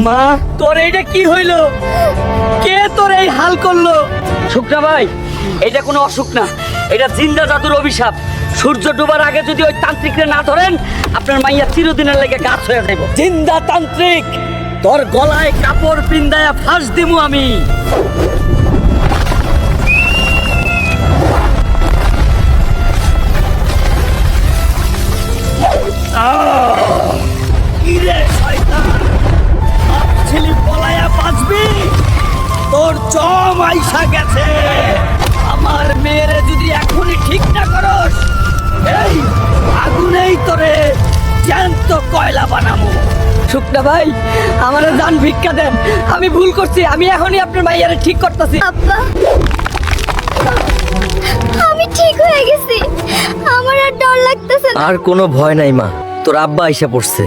মা, তোর এইটা কি হইলো? কে তোর এই হাল করলো? শুকনা ভাই, এটা কোনো অসুখ না, এটা জিন্দা জাদুর অভিশাপ। সূর্য ডোবার আগে যদি ওই তান্ত্রিকরে না ধরেন, আপনার মাইয়া চিরদিনের লেগে গাছ হয়ে যাইব। জিন্দা তান্ত্রিক, তোর গলায় কাপড় পিন্দায়া ফাঁস দিমু আমি। কিরে শয়তান, ছেলে পলায়া বাঁচবি? তোর জম আইসা গেছে। আমার মেয়েরে যদি এখনই ঠিক না করস, এই আগুনেই তোরে জ্যান্ত কয়লা বানাবো। শুকনা ভাই, আমারে জান ভিক্ষা দেন, আমি ভুল করছি, আমি এখনই আপনার মাইয়ারে ঠিক করতেছি। আব্বা, আমি ঠিক হয়ে গেছি, আমার আর ডর লাগতেছে না। আর কোনো ভয় নাই মা, তোর আব্বা আইসা পড়ছে।